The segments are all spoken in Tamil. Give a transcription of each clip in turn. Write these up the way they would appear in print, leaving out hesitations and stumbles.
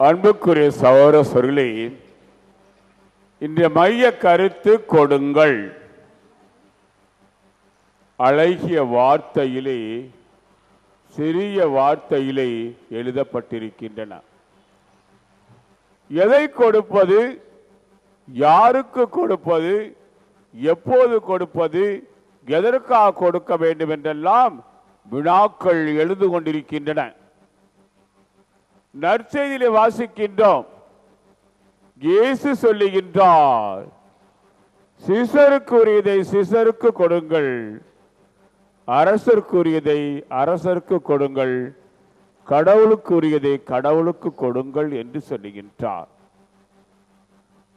அன்புக்குரிய சகோதரர்களே, இன்றைய மைய கருத்து கொடுங்கள். அழகிய வார்த்தையிலே, சிறிய வார்த்தையிலே எழுதப்பட்டிருக்கின்றன. எதை கொடுப்பது, யாருக்கு கொடுப்பது, எப்போது கொடுப்பது, எதற்காக கொடுக்க வேண்டும் என்றெல்லாம் வினாக்கள் எழுது கொண்டிருக்கின்றன. நற்செய்தியிலே வாசிக்கின்றோம், இயேசு சொல்லுகின்றார், சிசருக்குரியதை சிசருக்கு கொடுங்கள், அரசருக்குரியதை அரசருக்கு கொடுங்கள், கடவுளுக்குரியதை கடவுளுக்கு கொடுங்கள் என்று சொல்லுகின்றார்.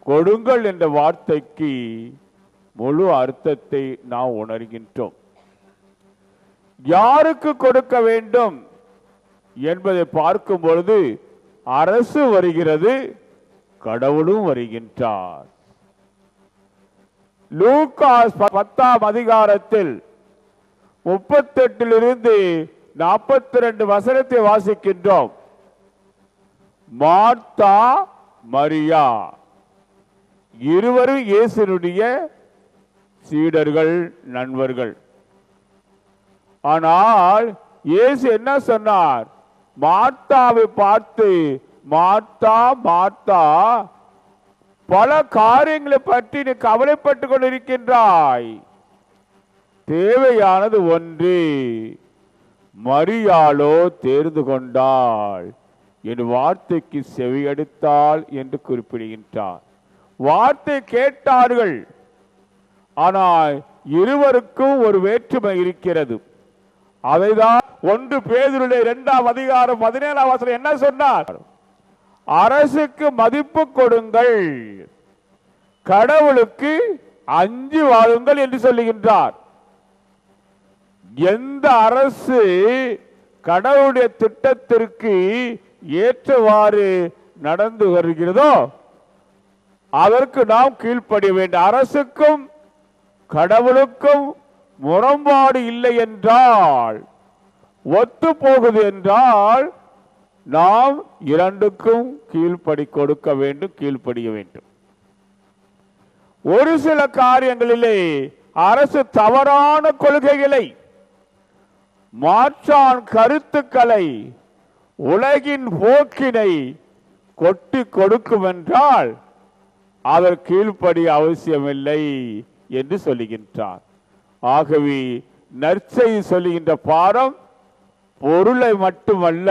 கொடுங்கள் என்ற வார்த்தைக்கு முழு அர்த்தத்தை நாம் உணர்கின்றோம். யாருக்கு கொடுக்க வேண்டும் என்பதை பார்க்கும் பொழுது அரசு வருகிறது, கடவுளும் வருகின்றார். லூக்கா 10ஆம் அதிகாரத்தில் 38 42 வசனத்தை வாசிக்கின்றோம். மார்த்தா, மரியா இருவரும் இயேசுனுடைய சீடர்கள், நண்பர்கள். ஆனால் இயேசு என்ன சொன்னார்? மார்த்தாவை பார்த்து, மார்த்தா மார்த்தா, பல காரியங்களை பற்றி நீ கவலைப்பட்டுக் கொண்டிருக்கின்றாய், தேவையானது ஒன்று, மரியாளோ தேர்ந்து கொண்டாள், என் வார்த்தைக்கு செவியடித்தாள் என்று குறிப்பிடுகின்றார். வார்த்தை கேட்டார்கள், ஆனால் இருவருக்கும் ஒரு வேற்றுமை இருக்கிறது. அதைதான் 1 பேதுரு 2ஆம் அதிகாரம் 17ஆம் வசனம் என்ன சொன்னார்? அரசுக்கு மதிப்பு கொடுங்கள், கடவுளுக்கு அஞ்சி வாழுங்கள் என்று சொல்லுகின்றார். எந்த அரசு கடவுளுடைய திட்டத்திற்கு ஏற்றவாறு நடந்து வருகிறதோ அதற்கு நாம் கீழ்ப்படிய வேண்டும். அரசுக்கும் கடவுளுக்கும் முரண்பாடு இல்லை என்றால், ஒத்து போகுது என்றால், நாம் இரண்டுக்கும் கீழ்ப்படி கொடுக்க வேண்டும், கீழ்ப்படிய வேண்டும். ஒரு சில காரியங்களிலே அரசு தவறான கொள்கைகளை, மாற்றான் கருத்துக்களை, உலகின் போக்கினை கொட்டி கொடுக்கும் என்றால் அவர் கீழ்ப்படிய அவசியமில்லை என்று சொல்லுகின்றார். ஆகவே நற்செய்தி சொல்லுகின்ற பாடம் பொருளை மட்டுமல்ல,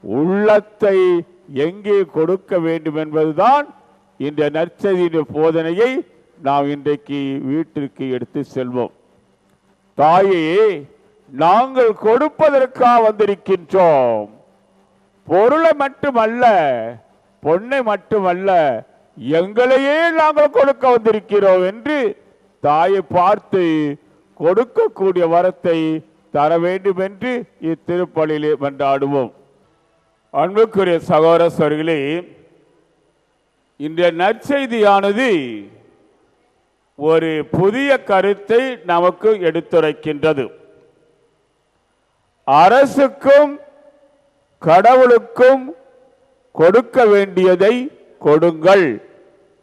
உள்ளத்தை எங்கே கொடுக்க வேண்டும் என்பதுதான் இந்த நற்செய்தியின் போதனையை நாம் இன்றைக்கு வீட்டிற்கு எடுத்து செல்வோம். தாயே, நாங்கள் கொடுப்பதற்காக வந்திருக்கின்றோம். பொருளை மட்டுமல்ல, பொன்னை மட்டுமல்ல, எங்களையே நாங்கள் கொடுக்க வந்திருக்கிறோம் என்று தாயை பார்த்து கொடுக்கக்கூடிய வரத்தை தர வேண்டும் என்று இத்திருப்பலியிலே மன்றாடுவோம். அன்புக்குரிய சகோதரர்களே, இன்றைய நற்செய்தியானது ஒரு புதிய கருத்தை நமக்கு எடுத்துரைக்கின்றது. அரசுக்கும் கடவுளுக்கும் கொடுக்க வேண்டியதை கொடுங்கள்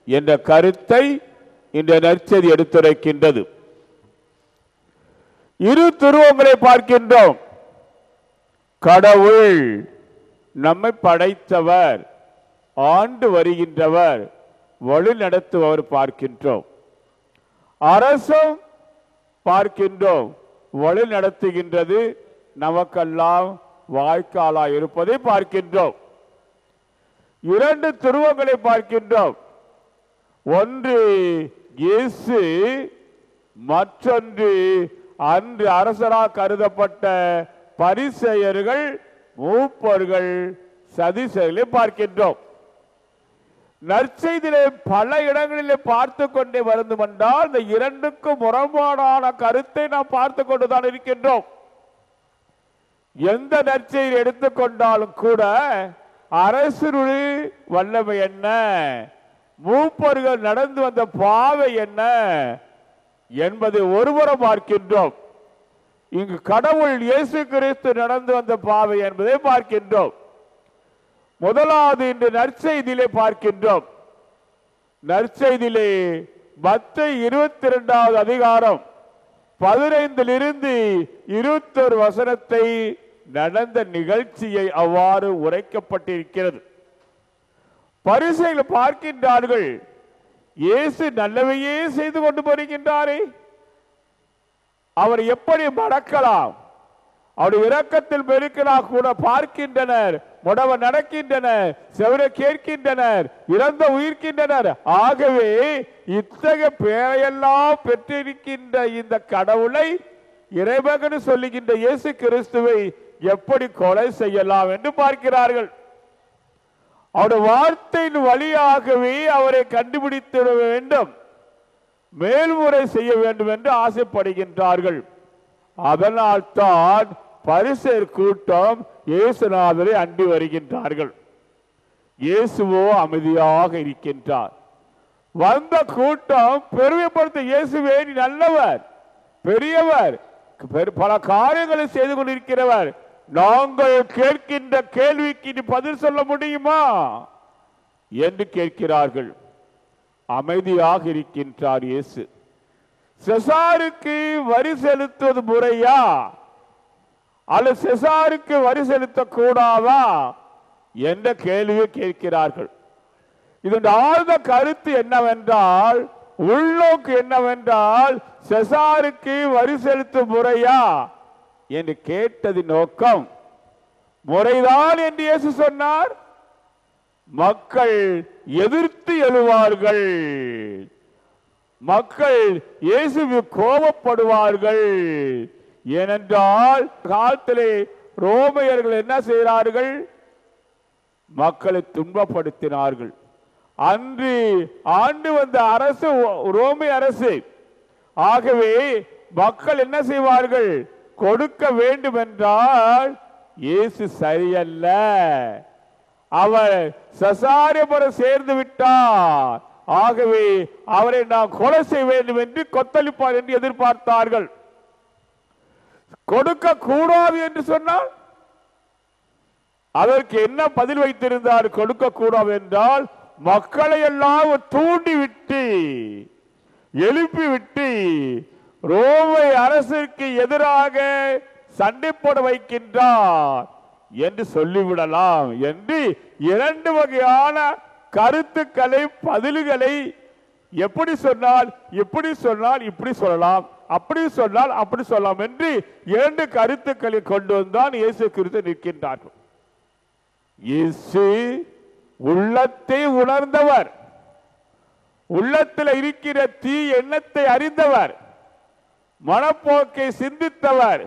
என்ற கருத்தை இந்த நற்செய்தி எடுத்துரைக்கின்றது. இரு துருவங்களை பார்க்கின்றோம். கடவுள் நம்மை படைத்தவர், ஆண்டு வருகின்றவர், வழி நடத்துபவர் பார்க்கின்றோம். அரசும் பார்க்கின்றோம், வழி நடத்துகின்றது, நமக்கெல்லாம் வாய்க்காலாய் இருப்பதை பார்க்கின்றோம். 2 துருவங்களை பார்க்கின்றோம். ஒன்று இயேசு, மற்றொன்று அன்று அரசராக கருதப்பட்ட பரிசேயர்கள், மூப்பர்கள், சதிசேயர்களை பார்க்கின்றோம். நற்செய்தியிலே பல இடங்களிலே பார்த்து கொண்டே வருந்தும் என்றால், இந்த 2க்கும் முரண்பாடான கருத்தை நாம் பார்த்து கொண்டுதான் இருக்கின்றோம். எந்த நற்செய்தியை எடுத்துக்கொண்டாலும் கூட அரசருடைய வல்லமை என்ன, மூப்பர்கள் நடந்து வந்த பாவை என்ன என்பதை ஒருபுறம் பார்க்கின்றோம். இங்கு கடவுள் இயேசு கிறிஸ்து நடந்து வந்த பாவை என்பதை பார்க்கின்றோம். முதலாவது இன்று நற்செய்தியிலே பார்க்கின்றோம். நற்செய்தியிலே மத்தேயு 22வது அதிகாரம் 15 21 வசனத்தை நடந்த நிகழ்ச்சியை அவ்வாறு உரைக்கப்பட்டிருக்கிறது. பரிசேயர்கள் பார்க்கின்றார்கள், இயேசு நல்லவையே செய்து கொண்டு வருகின்றாரே, அவர் எப்படி மறக்கலாம்? அவருடைய இரக்கத்தில் பெருக்கலாம் கூட பார்க்கின்றனர், முடவ நடக்கின்றனர், செவர கேட்கின்றனர், இறந்த உயிர்க்கின்றனர். ஆகவே இத்தகைய பெயரையெல்லாம் பெற்றிருக்கின்ற இந்த கடவுளை, இறைமகன் சொல்லுகின்ற இயேசு கிறிஸ்துவை எப்படி கொலை செய்யலாம் என்று பார்க்கிறார்கள். அவருடைய வார்த்தையின் வழியாகவே அவரை கண்டுபிடித்திட வேண்டும், மேல்முறை செய்ய வேண்டும் என்று ஆசைப்படுகின்றார்கள். அதனால் தான் பரிசேயர் கூட்டம் இயேசுநாதரை அண்டி வருகின்றார்கள். இயேசுவோ அமைதியாக இருக்கின்றார். வந்த கூட்டம் பெருமைப்படுத்த, இயேசுவே நீ நல்லவர், பெரியவர், பல காரியங்களை செய்து கொண்டிருக்கிறவர், நாங்கள் கேட்கின்ற கேள்விக்கு நீ பதில் சொல்ல முடியுமா என்று கேட்கிறார்கள். அமைதியாக இருக்கின்றார் இயேசு. செசாருக்கு வரி செலுத்துவது முறையா அல்லது செசாருக்கு வரி செலுத்த கூடாதா என்ற கேள்வியை கேட்கிறார்கள். இதன் ஆழ்ந்த கருத்து என்னவென்றால், உள்நோக்கு என்னவென்றால், செசாருக்கு வரி செலுத்தும் முறையா என்று கேட்டது நோக்கம் முறைதான் என்று இயேசு சொன்னார். மக்கள் எதிர்த்து எழுவார்கள், மக்கள் இயேசுவை கோபப்படுவார்கள். ஏனென்றால் காலத்திலே ரோமையர்கள் என்ன செய்கிறார்கள்? மக்களை துன்பப்படுத்தினார்கள். அன்று ஆண்டு வந்த அரசு ரோமை அரசு. ஆகவே மக்கள் என்ன செய்வார்கள்? கொடுக்க வேண்டும் என்றால் இயேசு சரியல்ல, அவர் செசாரியபுரம் சேர்ந்து விட்டார், ஆகவே அவரை நாம் கொலை செய்ய வேண்டும் என்று கொத்தளிப்பார் என்று எதிர்பார்த்தார்கள். கொடுக்க கூடாது என்று சொன்னால் அதற்கு என்ன பதில் வைத்திருந்தார்? கொடுக்க கூடாது என்றால் மக்களை எல்லாம் தூண்டிவிட்டு எழுப்பிவிட்டு ரோமை அரசுக்கு எதிராக சண்டை போட வைக்கின்றார் என்று சொல்லிவிடலாம் என்று இரண்டு வகையான கருத்துக்களை, பதில்களை, எப்படி சொன்னால் இப்படி சொன்னால் இப்படி சொல்லலாம், அப்படி சொன்னால் அப்படி சொல்லலாம் என்று இரண்டு கருத்துக்களை கொண்டு வந்தான் இயேசு கிறிஸ்து நிற்கின்றார்கள். இயேசு உள்ளத்தை உணர்ந்தவர், உள்ளத்தில் இருக்கிற தீ எண்ணத்தை அறிந்தவர், மனப்போக்கை சிந்தித்தவர்.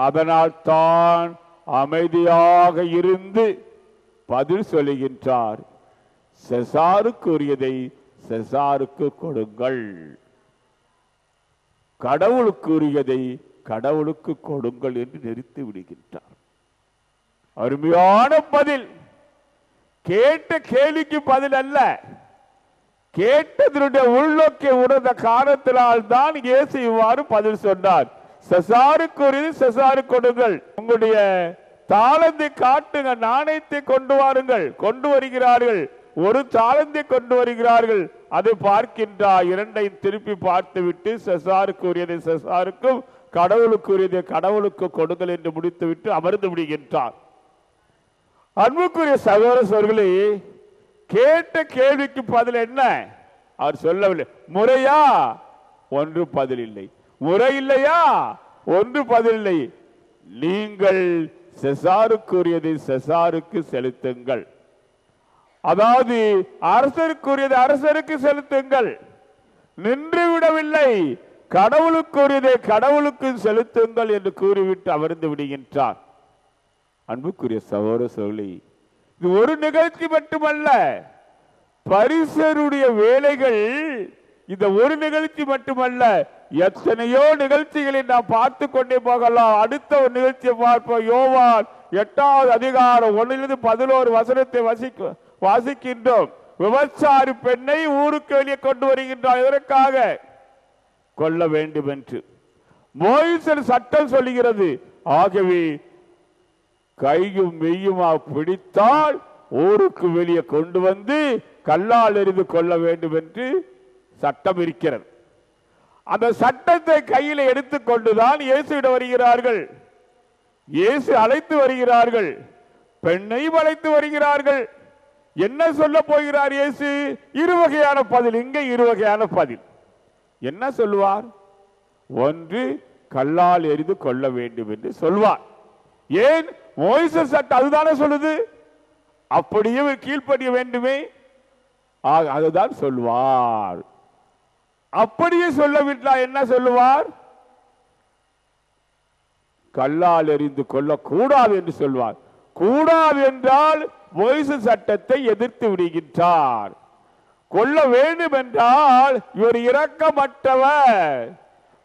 அதனால் தான் அமைதியாக இருந்து பதில் சொல்லுகின்றார். செசாருக்கு உரியதை செசாருக்கு கொடுங்கள், கடவுளுக்கு உரியதை கடவுளுக்கு கொடுங்கள் என்று நிறுத்தி விடுகின்றார். அருமையான பதில். கேட்ட கேள்விக்கு பதில் அல்ல, கேட்டதனுடைய உள்நோக்கை உணர்ந்த காரணத்தினால் தான் இயேசு இவ்வாறு பதில் சொன்னார். செசாருக்கு உரியது செசாருக்கு கொடுங்கள், உங்களுடைய தாளந்தை காட்டுங்க, நாணயத்தை கொண்டு வாருங்கள். கொண்டு வருகிறார்கள், ஒரு தாளந்தை கொண்டு வருகிறார்கள். அதை பார்க்கின்றார், இரண்டையும் திருப்பி பார்த்துவிட்டு செசாருக்கு உரியதை செசாருக்கும் கடவுளுக்கு உரியதை கடவுளுக்கு கொடுங்கள் என்று முடித்துவிட்டு அமர்ந்து விடுகின்றார். அன்புக்குரிய சகோதரர்களே, கேட்ட கேள்விக்கு பதில் என்ன? அவர் சொல்லவில்லை. முறையா? ஒன்று பதில் இல்லை. முறை இல்லையா? ஒன்று பதில் இல்லை. நீங்கள் செசாருக்குரியதை செசாருக்கு செலுத்துங்கள், அதாவது அரசருக்குரியதை அரசருக்கு செலுத்துங்கள். நின்று விடவில்லை, கடவுளுக்குரியதை கடவுளுக்கு செலுத்துங்கள் என்று கூறிவிட்டு அமர்ந்து விடுகின்றார். அன்புக்குரிய சகோதர சகோதரி, இது ஒரு நிகழ்ச்சி மட்டுமல்ல, பரிசருடைய வேலைகள் இந்த ஒரு நிகழ்ச்சி மட்டுமல்ல, எத்தனையோ நிகழ்ச்சிகளை நாம் பார்த்து கொண்டே போகலாம். அடுத்த ஒரு நிகழ்ச்சியை பார்ப்போம். யோவான் 8வது அதிகாரம் 1-11 வசனத்தை வாசிக்கின்றோம். விபச்சாரி பெண்ணை ஊருக்கு வெளியே கொண்டு வருகின்றார். இதற்காக கொல்ல வேண்டும் என்று மோசே சட்டம் சொல்லுகிறது. ஆகவே கையும் மெய்யுமா பிடித்தால் ஊருக்கு வெளியே கொண்டு வந்து கல்லால் எறிந்து கொள்ள வேண்டும் என்று சட்டம் இருக்கிறது. அந்த சட்டத்தை கையில் எடுத்துக்கொண்டுதான் இயேசுவிடம் வருகிறார்கள். இயேசு அழைத்து வருகிறார்கள், பெண்ணையும் அழைத்து வருகிறார்கள். என்ன சொல்ல போகிறார் இயேசு? இருவகையான பதில். இங்கே இருவகையான பதில். என்ன சொல்லுவார்? ஒன்று, கல்லால் எறிந்து கொள்ள வேண்டும் என்று சொல்வார். ஏன்? மோசேஸ் சட்டம் அதுதானே சொல்லுது. அப்படியே கீழ்ப்படிய வேண்டுமே, அதுதான் சொல்வார். அப்படியே சொல்லவிட்டால் என்ன சொல்லுவார்? கல்லால் எறிந்து கொள்ளக்கூடாது என்று சொல்வார். கூடாது என்றால் மோசேஸ் சட்டத்தை எதிர்த்து விடுகின்றார். கொள்ள வேண்டும் என்றால் இவர் இரக்கமற்றவர்,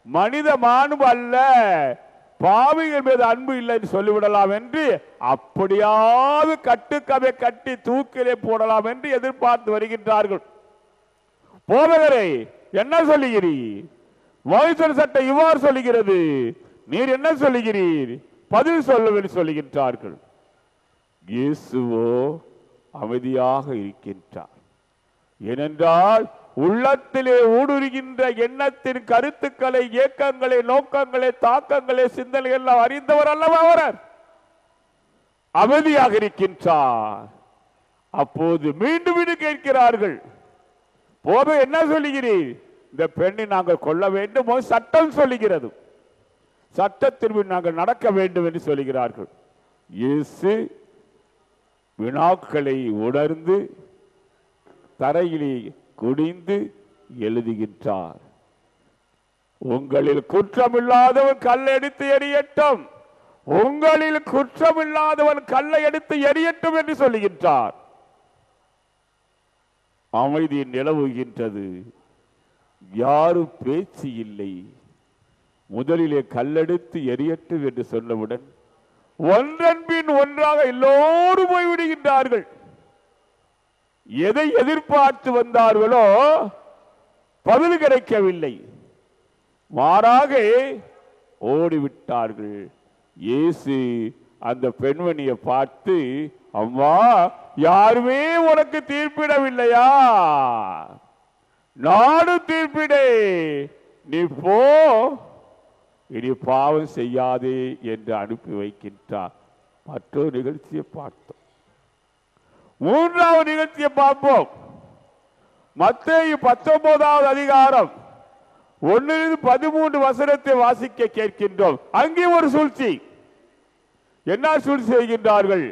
மனித மாண்பு அல்ல, பாவிகள் மீது அன்பு இல்லை என்று சொல்லிவிடலாம் என்று அப்படியாவது கட்டுக்கதை கட்டி தூக்கிலே போடலாம் என்று எதிர்பார்த்து வருகின்றார்கள். போதகரே, என்ன சொல்லுகிறீர்? மோசேஸ் சட்டம் இவ்வாறு சொல்லுகிறது, நீர் என்ன சொல்லுகிறீர்? பதில் சொல்ல சொல்லுகின்றார்கள். இயேசுவோ அமைதியாக இருக்கின்றார். ஏனென்றால் உள்ளத்திலே ஊடுருகின்ற எண்ணத்தின் கருத்துக்களை, இயக்கங்களை, நோக்கங்களை, தாக்கங்களை, சிந்தனை எல்லாம் அறிந்தவர் அல்லவா அவர். அமைதியாக இருக்கின்றார். அப்போது மீண்டும் மீண்டும் கேட்கிறார்கள், போது என்ன சொல்லுகிறீர்? இந்த பெண்ணை நாங்கள் கொள்ள வேண்டும், சட்டம் சொல்லுகிறது, சட்டத்திற்கு நாங்கள் நடக்க வேண்டும் என்று சொல்லுகிறார்கள். இயேசு வினாக்களை உணர்ந்து தரையிலே குடிந்து எழுதுகின்றார். உங்களில் குற்றமில்லாதவன் கல்லை எடுத்து எறியட்டும், உங்களில் குற்றமில்லாதவன் கல்லை எடுத்து எறியட்டும் என்று சொல்லுகின்றார். அமைதி நிலவுகின்றது. யாரும் பேச்சு இல்லை. முதலிலே கல்லெடுத்து எரியட்டும் என்று சொன்னவுடன் ஒன்றன் பின் ஒன்றாக எல்லோரும் போய்விடுகின்றார்கள். எதை எதிர்பார்த்து வந்தார்களோ பதில் கிடைக்கவில்லை, மாறாக ஓடிவிட்டார்கள். இயேசு அந்த பெண்மணியை பார்த்து, அம்மா, யாருமே உனக்கு தீர்ப்பிடவில்லையா? நானும் தீர்ப்பிடே, நீ போ, இனி பாவம் செய்யாதே என்று அனுப்பி வைக்கின்றார். மற்றொரு நிகழ்ச்சியை பார்த்தோம். மூன்றாவது நிகழ்ச்சியை பார்ப்போம். மத்தேயு 19வது அதிகாரம் 1-13 வசனத்தை வாசிக்க கேட்கின்றோம். அங்கே ஒரு சூழ்ச்சி. என்ன சூழ்ச்சி செய்கின்றார்கள்?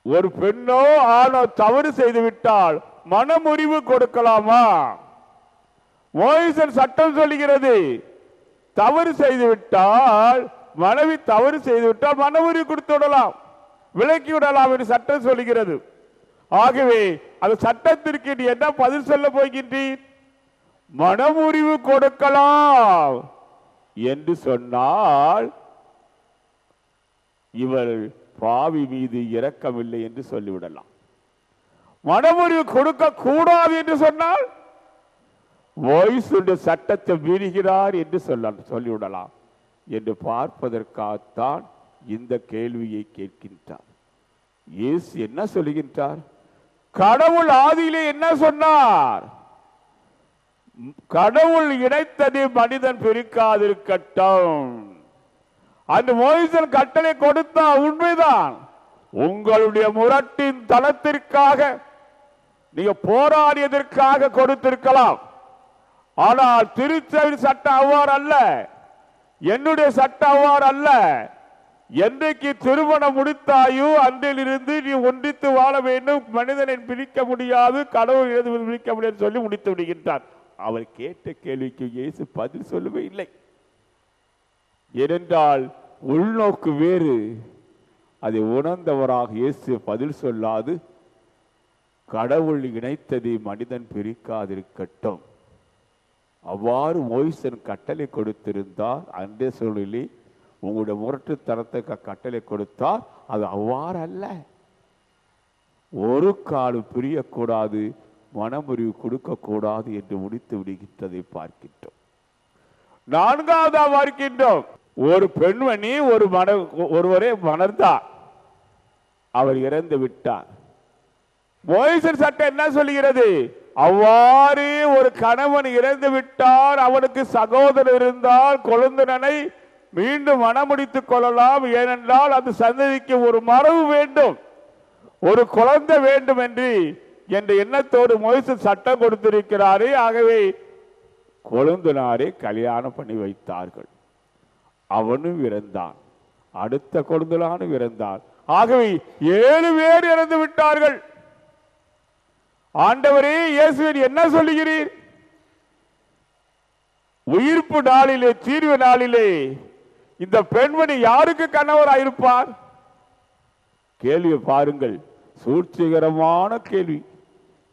ஒரு பெண்ணோ ஆணோ தவறு செய்துவிட்டால் மனமுறிவு கொடுக்கலாமா? மோசேஸ் சட்டம் சொல்லுகிறது, தவறு செய்துவிட்டால், மனைவி தவறு செய்துவிட்டால் மனமுறிவு கொடுத்து விடலாம், விலக்கி விடலாம் என்று சட்டம் சொல்லுகிறது. ஆகவே அந்த சட்டத்திற்கு நீ என்ன பதில் சொல்ல போகின்றீர்? மனமுறிவு கொடுக்கலாம் என்று சொன்னால் இவர் பாவி மீது இரக்கமில்லை என்று சொல்லிவிடலாம். மனமுறிவு கொடுக்க கூடாது என்று சொன்னால் மோசேஸ் சட்டத்தை மீறுகிறார் என்று சொல்லிவிடலாம் என்று பார்ப்பதற்காகத்தான் இந்த கேள்வியை கேட்கின்றார். இயேசு என்ன சொல்லுகின்றார்? கடவுள் ஆதியிலே என்ன சொன்னார்? கடவுள் இணைத்ததை மனிதன் பிரிக்காதிருக்கட்டும். அந்த மோசேஸ் கட்டளை கொடுத்தா உண்மைதான். உங்களுடைய முரட்டின் தளத்திற்காக நீங்க போராடியதற்காக கொடுத்திருக்கலாம். ஆனால் திருச்சபை சட்டம் அவ்வாறு அல்ல, என்னுடைய சட்டம் அவ்வாறு அல்ல. என்றைக்கு திருமணம் முடித்தாயோ அன்றிலிருந்து நீ ஒன்றித்து வாழ வேண்டும், மனிதனை பிரிக்க முடியாது, கடவுள் பிரிக்க முடியாது சொல்லி முடித்து விடுகின்றார். அவர் கேட்ட கேள்விக்கு இயேசு பதில் சொல்லவே இல்லை. ஏனென்றால் உள்நோக்கு வேறு. அதை உணர்ந்தவராக இயேசு பதில் சொல்லாது, கடவுள் இணைத்ததை மனிதன் பிரிக்காதிருக்கட்டும். அவ்வாறு மோசேஸ் கட்டளை கொடுத்திருந்தார். அன்றைய சூழலில் உங்களுடைய முரட்டுத்தனத்துக்கு கட்டளை கொடுத்தார். அது அவ்வாறு அல்ல. ஒரு காலம் பிரியக்கூடாது, மனமுறிவு கொடுக்க கூடாது என்று முடித்து விடுகின்றதை பார்க்கின்றோம். நான்காவதா பார்க்கின்றோம், ஒரு பெண்மணி ஒருவரை மணந்தார். அவர் இறந்து விட்டார். மோசேயின் சட்டம் என்ன சொல்கிறது? அவ்வாறு ஒரு கணவன் இறந்து விட்டார், அவனுக்கு சகோதரர் இருந்தால் கொழுந்தனனை மீண்டும் மணமுடித்துக் கொள்ளலாம். ஏனென்றால் அந்த சந்ததிக்கு ஒரு மரபு வேண்டும், ஒரு குழந்தை வேண்டும் என்று என்ற எண்ணத்தோடு மோசே சட்டம் கொடுத்திருக்கிறாரே. ஆகவே கொழுந்தனாரே கல்யாணம் பண்ணி வைத்தார்கள். அவனும் இறந்தான், அடுத்த கொழுந்தனானும் இறந்தான். ஆகவே 7 பேர் இறந்து விட்டார்கள். ஆண்டவரே இயேசுவின் என்ன சொல்லுகிறீர்? உயிர்ப்பு நாளிலே, தீர்வு நாளிலே இந்த பெண்மணி யாருக்கு கணவராயிருப்பார்? கேள்வி பாருங்கள், சூழ்ச்சிகரமான கேள்வி.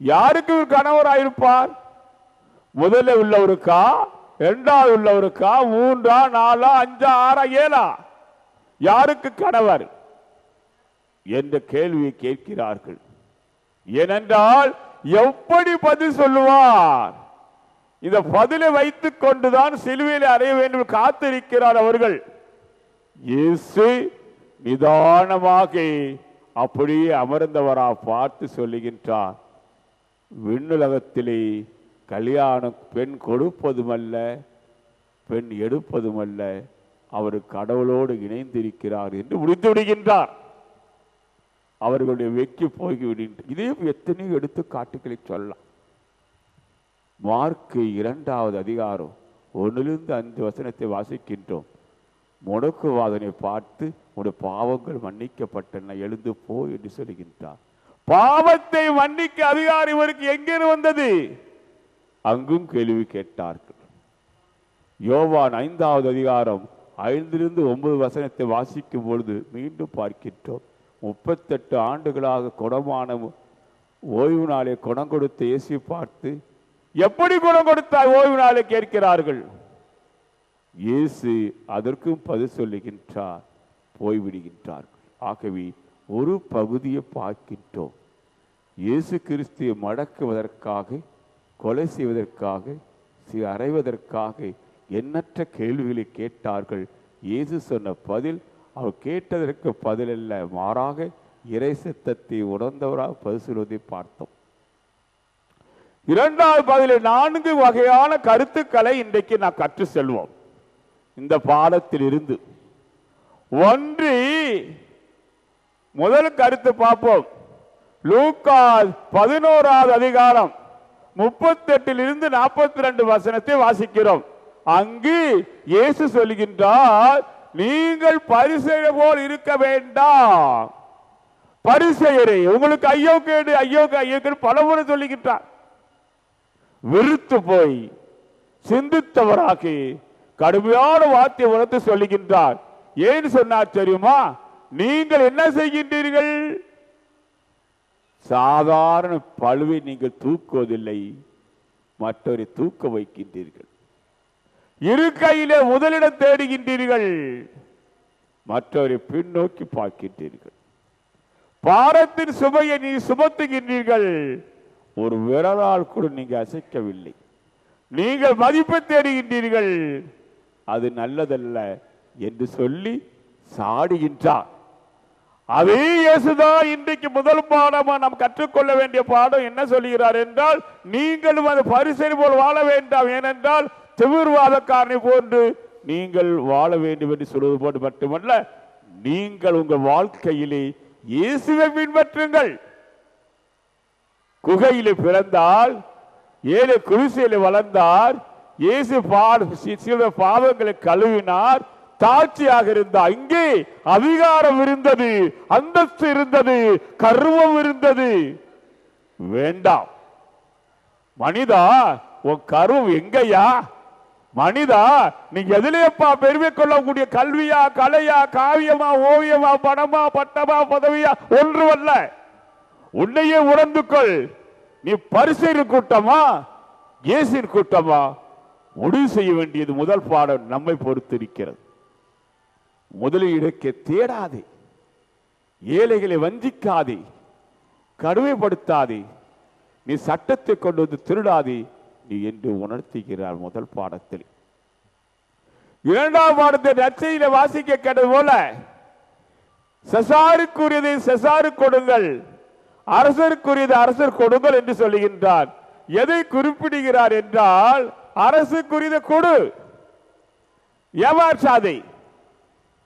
யாருக்கு கணவராயிருப்பார்? முதல்ல உள்ளவருக்கா, இரண்டாவது உள்ளவருக்கா, 3ஆ, 4ஆ, 5ஆ, 6ஆ, 7ஆ? யாருக்கு கணவர் என்ற கேள்வியை கேட்கிறார்கள். ஏனென்றால் எப்படி பதில் சொல்லுவார்? இந்த பதிலை வைத்துக் கொண்டுதான் சிலுவையில் அறைய வேண்டும் காத்திருக்கிறார் அவர்கள். இயேசு நிதானமாக அப்படியே அமர்ந்தவரா பார்த்து சொல்லுகின்றார், விண்ணுலகத்திலே கல்யாணம் பெண் கொடுப்பதுமல்ல, பெண் எடுப்பதுமல்ல, அவர் கடவுளோடு இணைந்திருக்கிறார் என்று முடித்து விடுகின்றார். அவர்களுடைய வெக்கி போய்விடுகின்ற இதே எத்தனையோ எடுத்துக்காட்டுகளை சொல்லலாம். மார்க்கு 2வது அதிகாரம் 1-5 வசனத்தை வாசிக்கின்றோம். முடக்குவாதனை பார்த்து உடைய பாவங்கள் மன்னிக்கப்பட்டன, எழுந்து போ என்று சொல்லுகின்றார். பாவத்தை மன்னிக்க அதிகாரம் இவருக்கு எங்கே வந்தது? அங்கும் கேள்வி கேட்டார்கள். யோவான் 5வது அதிகாரம் 5-9 வசனத்தை வாசிக்கும் பொழுது மீண்டும் பார்க்கின்றோம். 38 ஆண்டுகளாக குணமான ஓய்வு நாளை குணம் கொடுத்த இயேசு பார்த்து, எப்படி குணம் கொடுத்தார் ஓய்வு நாளை கேட்கிறார்கள். இயேசு அதற்கும் பதில் சொல்லுகின்றார், போய்விடுகின்றார்கள். ஆகவே ஒரு பகுதியை பார்க்கின்றோம். இயேசு கிறிஸ்துவை மடக்குவதற்காக, கொலை செய்வதற்காக, அறைவதற்காக எண்ணற்ற கேள்விகளை கேட்டார்கள். இயேசு சொன்ன பதில் அவர் கேட்டதற்கு பதில் அல்ல, மாறாக இறை சித்தத்தை உணர்ந்தவராக பதில் சொல்வதை பார்த்தோம். 2வது பதிலில் 4 வகையான கருத்துக்களை இன்றைக்கு நான் கற்று செல்வோம் இந்த பாடத்தில் இருந்து. ஒன்று, முதல் கருத்து பார்ப்போம். லூக்கா 11வது அதிகாரம் 38 42 வசனத்தை வாசிக்கிறோம். அங்கு இயேசு சொல்கின்றார், நீங்கள் பரிசேயர் போல் இருக்க வேண்டாம். பரிசேயரே, உங்களுக்கு ஐயோ கேடு, ஐயோ கேடு பலமுறை சொல்லுகின்றார். வெறுத்து போய் சிந்தித்தவராக கடுமையான வார்த்தை உணர்த்து சொல்லுகின்றார். ஏன் சொன்னார் தெரியுமா? நீங்கள் என்ன செய்கின்றீர்கள்? சாதாரண பழுவை நீங்கள் தூக்குவதில்லை, மற்றவரை தூக்க வைக்கின்றீர்கள். இரு கையிலே முதலிடம் தேடுகின்றீர்கள், மற்றவரை பின்னோக்கி பார்க்கின்றீர்கள். பாரத்தின் சுமையை நீ சுமத்துகின்றீர்கள், ஒரு விரலால் கூட நீங்க அசைக்கவில்லை. நீங்கள் மதிப்பை தேடுகின்றீர்கள், அது நல்லதல்ல என்று சொல்லி சாடுகின்றார். அதே இயேசுதான் இன்றைக்கு முதல் பாடமா நாம் கற்றுக்கொள்ள வேண்டிய பாடம். என்ன சொல்கிறார் என்றால், நீங்களும் அது பரிசேயர் போல் வாழ வேண்டாம். ஏனென்றால் திமிர்வாதக்காரனை போன்று நீங்கள் வாழ வேண்டும் என்று சொல்வது போன்று மட்டுமல்ல, நீங்கள் உங்கள் வாழ்க்கையிலே இயேசுவை பின்பற்றுங்கள். குகையிலே பிறந்தால், ஏழு குடிசையிலே வளர்ந்தார். இயேசு பாவங்களை கழுவினார். தாட்சியாக இருந்தார். இங்கே அதிகாரம் இருந்தது, அந்தஸ்து இருந்தது, கர்வம் இருந்தது. வேண்டாம் மனிதா, உன் கர்வம் எங்கயா? மனிதா, நீங்க எதிலேப்பா பெருமை கொள்ளக்கூடிய? கல்வியா, கலையா, காவியமா, ஓவியமா, பணமா, பட்டமா, பதவியா? ஒன்றுமல்ல. உன்னையே உணர்ந்து கொள். நீ பரிசேயர் கூட்டமா, இயேசுவின் கூட்டமா? முடிவு செய்ய வேண்டியது முதல் பாடம் நம்மை பொறுத்திருக்கிறது. முதலீடுக்கு தேடாதே, ஏழைகளை வஞ்சிக்காதே, கடுமைப்படுத்தாதே, நீ சட்டத்தை கொண்டு வந்து திருடாதே நீ என்று உணர்த்துகிறார் முதல் பாடத்தில். இரண்டாம் பாடத்தை நற்செய்தியிலே வாசிக்க கேட்டது போல, செசாருக்குரியதை செசாரு கொடுங்கள், அரசருக்குரியது அரசர் கொடுங்கள் என்று சொல்லுகின்றார். எதை குறிப்பிடுகிறார் என்றால் அரசுக்குரியதை கொடு, ஏமாற்றாதை.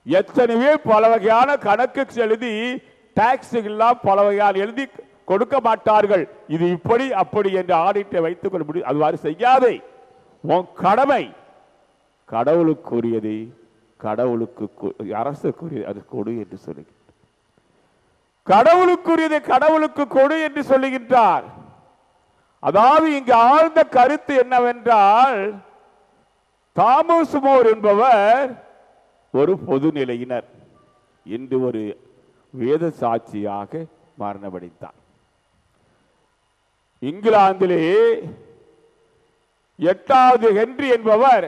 எத்தனையோ பல வகையான கணக்கு எழுதி டாக்ஸ் எல்லாம் பல வகையான எழுதி கொடுக்க மாட்டார்கள். இது இப்படி அப்படி என்று ஆடிட்டை வைத்துக் கொள்ள முடியும். அதுவாறு செய்யாதே. உன் கடமை கடவுளுக்குரியதை கடவுளுக்கு அரசுக்குரிய அது கொடு என்று சொல்லுகின்றார். கடவுளுக்குரியதை கடவுளுக்கு கொடு என்று சொல்லுகின்றார். அதாவது இங்கு ஆழ்ந்த கருத்து என்னவென்றால், தாமஸ் மோர் என்பவர் ஒரு பொதுநிலையினர், இன்று ஒரு வேத சாட்சியாக மரணமடைந்தார். இங்கிலாந்திலே 8வது ஹென்றி என்பவர்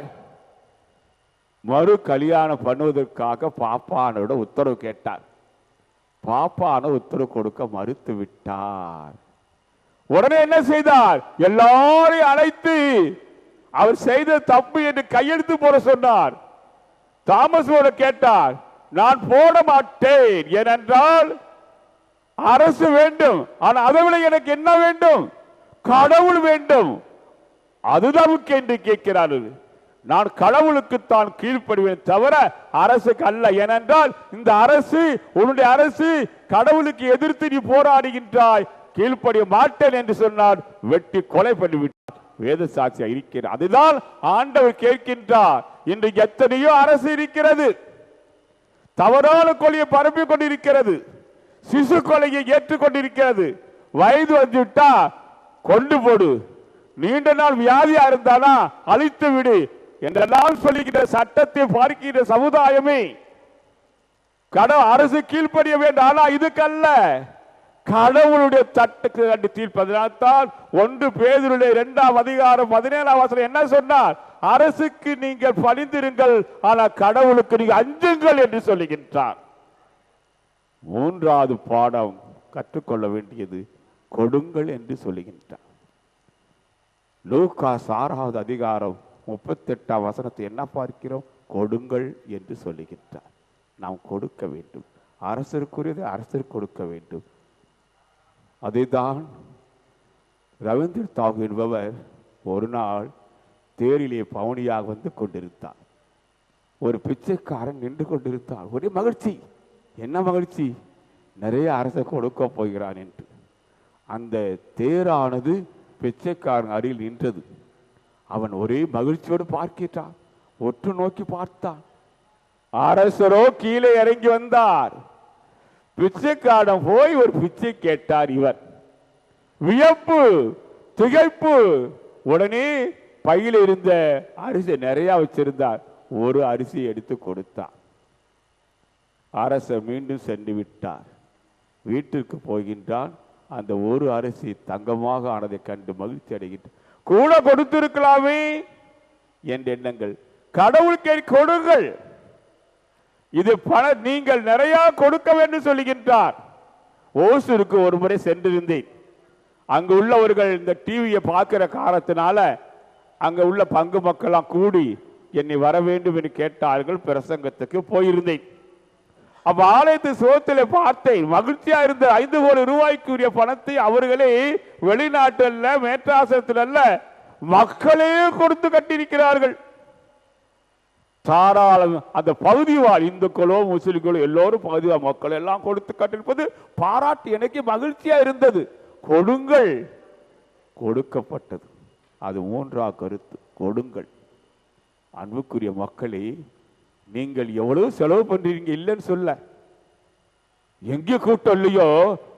மறு கல்யாணம் பண்ணுவதற்காக பாப்பானோட உத்தரவு கேட்டார். பாப்பான உத்தரவு கொடுக்க மறுத்து விட்டார். உடனே என்ன செய்தார்? எல்லாரையும் அழைத்து அவர் செய்த தப்பு என்று கையெழுத்து போட சொன்னார். தாமஸ் கேட்டார், நான் போட மாட்டேன், ஏனென்றால் அரசு வேண்டும், ஆனால் அதை விட எனக்கு என்ன வேண்டும்? கடவுள் வேண்டும். அதுதான் முக்கியம் என்று கேட்கிறார். நான் கடவுளுக்கு தான் கீழ்ப்படுவேன் தவிர அரசுக்கு அல்ல. ஏனென்றால் இந்த அரசு உன்னுடைய அரசு, கடவுளுக்கு எதிர்த்து நீ போராடுகின்றாய், கீழ்ப்படிய மாட்டேன் என்று சொன்னார். வெட்டி கொலை பண்ணிவிட்டார். வேத சாட்சியா இருக்கிறார். அதுதான் ஆண்டவர் கேட்கின்றார். இன்று எத்தனையோ அரசு இருக்கிறது, தவறான கொலையை பரப்பிக் கொண்டிருக்கிறது, சிசு கொலையை ஏற்றுக்கொண்டிருக்கிறது. வயது வந்துவிட்டா கொண்டு போடு, நீண்ட நாள் வியாதியா இருந்தானா அழித்து விடு என்றெல்லாம் சொல்லுகின்ற சட்டத்தை பார்க்கின்ற சமுதாயமே அரசு கீழ்ப்படிய வேண்டும். ஆனா இதுக்கல்ல, கடவுளுடைய சட்டத்துக்கு கண்டு தீர்ப்பதனால்தான் 1 பேதுருவிலே 2ஆம் அதிகாரம் 17ஆம் வசனம் என்ன சொன்னார்? அரசுக்கு நீங்கள் பணிந்திருங்கள், ஆனால் கடவுளுக்கு நீங்கள் அஞ்சுங்கள் என்று சொல்லுகின்றார். 3வது பாடம் கற்றுக்கொள்ள வேண்டியது கொடுங்கள் என்று சொல்லுகின்றார். லூக்கா 6வது அதிகாரம் 38ஆம் வசனத்தை என்ன பார்க்கிறோம்? கொடுங்கள் என்று சொல்லுகின்றார். நாம் கொடுக்க வேண்டும். அரசருக்குரியது அரசர் கொடுக்க வேண்டும். அதுதான் ரவீந்திர தாகூர் என்பவர் ஒரு நாள் தேரிலே பவனியாக வந்து கொண்டிருந்தார். ஒரு பிச்சைக்காரன் நின்று கொண்டிருந்தார். ஒரே மகிழ்ச்சி. என்ன மகிழ்ச்சி? நிறைய அரசர் கொடுக்க போகிறான் என்று. அந்த தேரானது பிச்சைக்காரன் அருகில் நின்றது. அவன் ஒரே மகிழ்ச்சியோடு பார்க்கிறான். ஒற்று நோக்கி பார்த்தான். அரசரோ கீழே இறங்கி வந்தார். பிச்சைக்காரன் போய் ஒரு பிச்சை கேட்டார். இவர் வியப்பு, திகைப்பு. உடனே பையில இருந்த அரிசி நிறைய வச்சிருந்தார். ஒரு அரிசி எடுத்து கொடுத்தார். அரசர் மீண்டும் சென்று விட்டார். வீட்டிற்கு போகின்றான். அந்த ஒரு அரிசி தங்கமாக ஆனதை கண்டு மகிழ்ச்சி அடைகின்றார். கூட கொடுத்திருக்கலாமே என்ற எண்ணங்கள். கடவுளுக்கு கொடுங்கள், இது பணம் நீங்கள் நிறைய கொடுக்க வேண்டும் சொல்லுகின்றார். ஓசூருக்கு ஒரு முறை சென்றிருந்தேன். அங்கு உள்ளவர்கள் இந்த டிவியை பார்க்கிற காரணத்தினால அங்க உள்ள பங்கு மக்கள்லாம் கூடி என்னை வர வேண்டும் என்று கேட்டார்கள். பிரசங்கத்துக்கு போயிருந்தேன். அப்ப ஆலயத்து சுகத்தில் பார்த்தேன். மகிழ்ச்சியா இருந்த 5 கோடி ரூபாய்க்குரிய பணத்தை அவர்களே வெளிநாட்டில் மேற்றாசனத்தில் அல்ல, மக்களே கொடுத்து கட்டியிருக்கிறார்கள். தாராளம் அந்த பகுதி வாழ் இந்துக்களோ முஸ்லிம்களோ எல்லோரும் பகுதி மக்கள் எல்லாம் கொடுத்து கட்டிருப்பது பாராட்டி எனக்கு மகிழ்ச்சியா இருந்தது. கொடுங்கள், கொடுக்கப்பட்டது. அது 3ஆம் கருத்து, கொடுங்கள். அன்புக்குரிய மக்களே, நீங்கள் எவ்வளவு செலவு பண்றீங்க இல்லைன்னு சொல்ல. எங்கே கூட்டம் இல்லையோ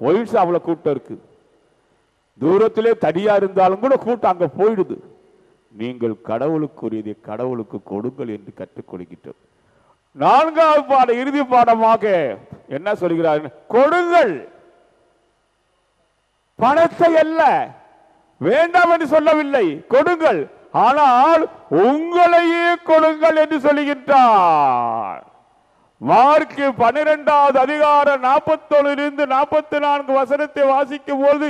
ஒயின் ஷாப்ல கூட்டம் இருக்கு. தூரத்திலே தனியா இருந்தாலும் கூட கூட்டம் அங்க போயிடுது. நீங்கள் கடவுளுக்குரியதை கடவுளுக்கு கொடுங்கள் என்று கற்றுக்கொள்கின்றோம். 4வது பாட இறுதி பாடமாக என்ன சொல்கிறார்? கொடுங்கள். பணத்தை அல்ல, வேண்டாம் என்று சொல்லவில்லை, கொடுங்கள். ஆனால் உங்களையே கொடுங்கள் என்று சொல்லுகின்றார். மார்க் 12வது அதிகாரம் 41 44 வசனத்தை வாசிக்கும் போது,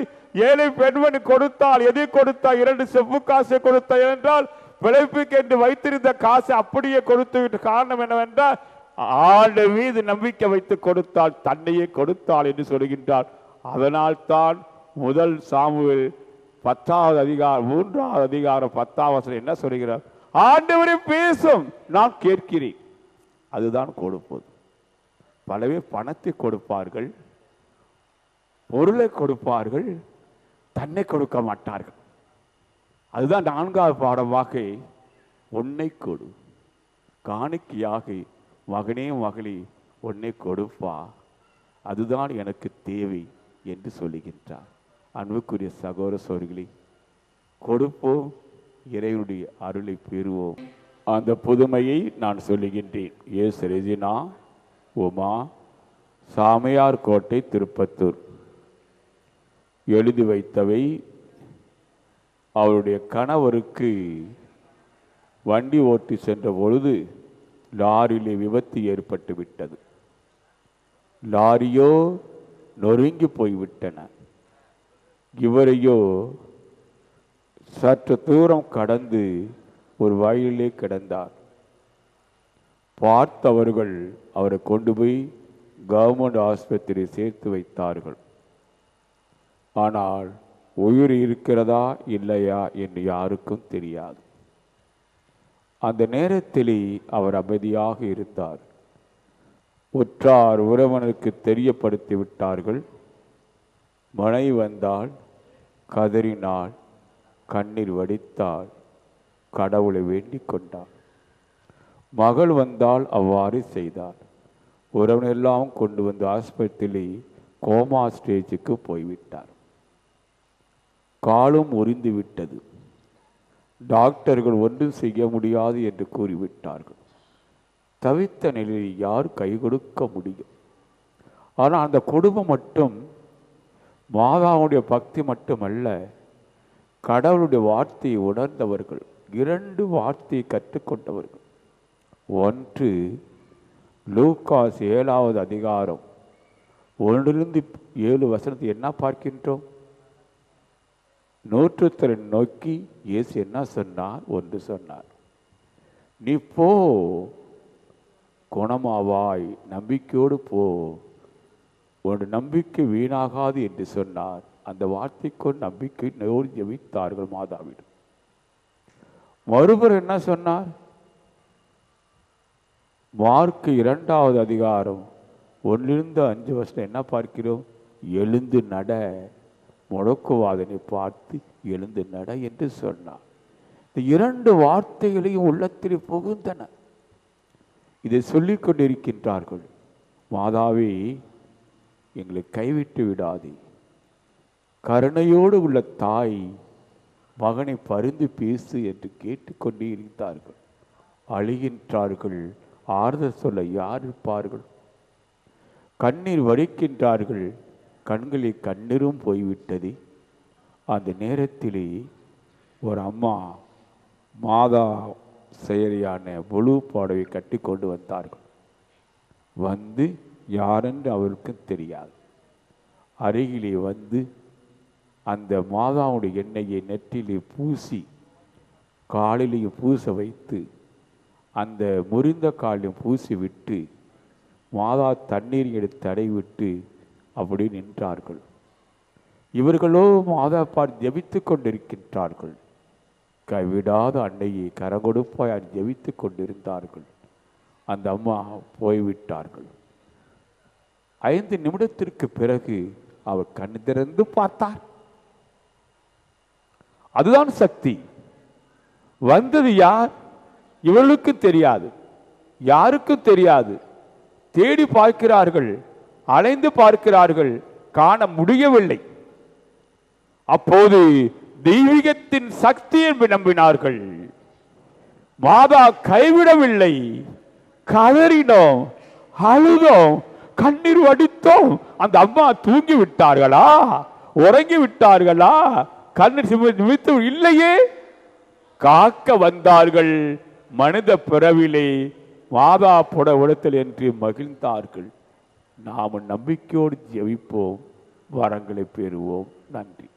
ஏழை பெண்மணி கொடுத்தால் எதை கொடுத்தால்? 2 செப்பு காசை கொடுத்தால். என்றால் பிழைப்புக்கு என்று வைத்திருந்த காசை அப்படியே கொடுத்து விட்டு. காரணம் என்னவென்றால் ஆண்டவர் மீது நம்பிக்கை வைத்து கொடுத்தால் தன்னையே கொடுத்தாள் என்று சொல்கின்றார். அதனால் தான் முதல் சாமுவேல் 10வது அதிகாரம் 3வது அதிகாரம் 10வது வசனம் என்ன சொல்கிறார்? ஆண்டவரே பேசும், நான் கேட்கிறேன். அதுதான் கொடுப்பது. பல பேர் பணத்தை கொடுப்பார்கள், பொருளை கொடுப்பார்கள், தன்னை கொடுக்க மாட்டார்கள். அதுதான் 4வது பாடமாக உன்னை கொடு, காணிக்கையாக மகனே மகளே உன்னை கொடுப்பா, அதுதான் எனக்கு தேவை என்று சொல்லுகின்றார். அன்புக்குரிய சகோதர சகோதரிகளே, கொடுப்போம், இறைவனுடைய அருளை பெறுவோம். அந்த புதுமையை நான் சொல்லுகின்றேன். எஸ் ரெஜினா உமா, சாமையார் கோட்டை, திருப்பத்தூர். எழுதி வைத்தவை அவருடைய கணவருக்கு வண்டி ஓட்டி சென்ற பொழுது லாரியிலே விபத்து ஏற்பட்டு விட்டது. லாரியோ நொறுங்கி போய்விட்டன. இவரையோ சற்று தூரம் கடந்து ஒரு வயலிலே கிடந்தார். பார்த்தவர்கள் அவரை கொண்டு போய் கவர்மெண்ட் ஆஸ்பத்திரியில் சேர்த்து வைத்தார்கள். ஆனால் உயிர் இருக்கிறதா இல்லையா என்று யாருக்கும் தெரியாது. அந்த நேரத்திலே அவர் அமைதியாக இருந்தார். உற்றார் உறவினருக்கு தெரியப்படுத்தி விட்டார்கள். மழை வந்தால், கதறினாள், கண்ணீர் வடித்தாள், கடவுளை வேண்டிக் கொண்டார். மகள் வந்தால் அவ்வாறு செய்தார். உறவினெல்லாம் கொண்டு வந்து ஆஸ்பத்திரியிலே கோமா ஸ்டேஜுக்கு போய்விட்டார். காலும் முறிந்து விட்டது. டாக்டர்கள் ஒன்றும் செய்ய முடியாது என்று கூறிவிட்டார்கள். தவித்த நிலையில் யார் கை கொடுக்க முடியும்? ஆனால் அந்த குடும்பம் மட்டும் மாதாவுடைய பக்தி மட்டுமல்ல, கடவுளுடைய வார்த்தையை உணர்ந்தவர்கள். 2 வார்த்தையை கற்றுக்கொண்டவர்கள். ஒன்று, லூக்காஸ் 7வது அதிகாரம் 1லிருந்து 7 வசனத்தை என்ன பார்க்கின்றோம்? 102 நோக்கி இயேசு என்ன சொன்னார்? ஒன்று சொன்னார், நீ போ, குணமாவாய், நம்பிக்கையோடு போ, உன் நம்பிக்கை வீணாகாது என்று சொன்னார். அந்த வார்த்தைக்கு நம்பிக்கை நோய் ஜெபித்தார்கள் மாதாவிடம். மறுபுறம் என்ன சொன்னார்? மார்க் 2வது அதிகாரம் 1லிருந்து 5 வசனம் என்ன பார்க்கிறோம்? எழுந்து நட, முடக்குவாதனை பார்த்து எழுந்து நட என்று சொன்னார். இந்த 2 வார்த்தைகளையும் உள்ளத்தில் புகுந்தன. இதை சொல்லிக் கொண்டிருக்கின்றார்கள். மாதாவே, எங்களை கைவிட்டு விடாதே. கருணையோடு உள்ள தாய் மகனை பரிந்து பேசு என்று கேட்டுக்கொண்டே இருந்தார்கள். அழுகின்றார்கள். ஆறுதல் சொல்ல யார் இருப்பார்கள்? கண்ணீர் வடிக்கின்றார்கள். கண்களில் கண்ணீரும் போய்விட்டது. அந்த நேரத்திலே ஒரு அம்மா மாதா செயலியான முழு பாடவை கட்டி கொண்டு வந்தார்கள். வந்து யாரென்று அவருக்கும் தெரியாது. அருகிலே வந்து அந்த மாதாவுடைய எண்ணெயை நெற்றிலே பூசி, காலிலேயும் பூச வைத்து, அந்த முறிந்த காலிலும் பூசி விட்டு, மாதா தண்ணீர் எடுத்து தடைவிட்டு அப்படி நின்றார்கள். இவர்களோ மாதா பார்த்து ஜெபித்து கொண்டிருக்கின்றார்கள். கைவிடாத அன்னையை கரங்கொடுப்பாய் ஜெபித்து கொண்டிருந்தார்கள். அந்த அம்மா போய்விட்டார்கள். 5 நிமிடத்திற்கு பிறகு அவர் கண் திறந்து பார்த்தார். அதுதான் சக்தி. வந்தது யார்? இவர்களுக்கு தெரியாது, யாருக்கும் தெரியாது. தேடி பார்க்கிறார்கள், அலைந்து பார்க்கிறார்கள், காண முடியவில்லை. அப்போது தெய்வீகத்தின் சக்தி என்று நம்பினார்கள். மாதா கைவிடவில்லை. கதறினோம், அழுதோம், கண்ணீர் வடித்தோம். அந்த அம்மா தூங்கி விட்டார்களா? உறங்கி விட்டார்களா? கண்ணீர் நிமித்து இல்லையே, காக்க வந்தார்கள். மனித பிறவிலே மாதா புட உடத்தில் என்று மகிழ்ந்தார்கள். நாம் நம்பிக்கையோடு ஜெபிப்போம், வரங்களை பெறுவோம். நன்றி.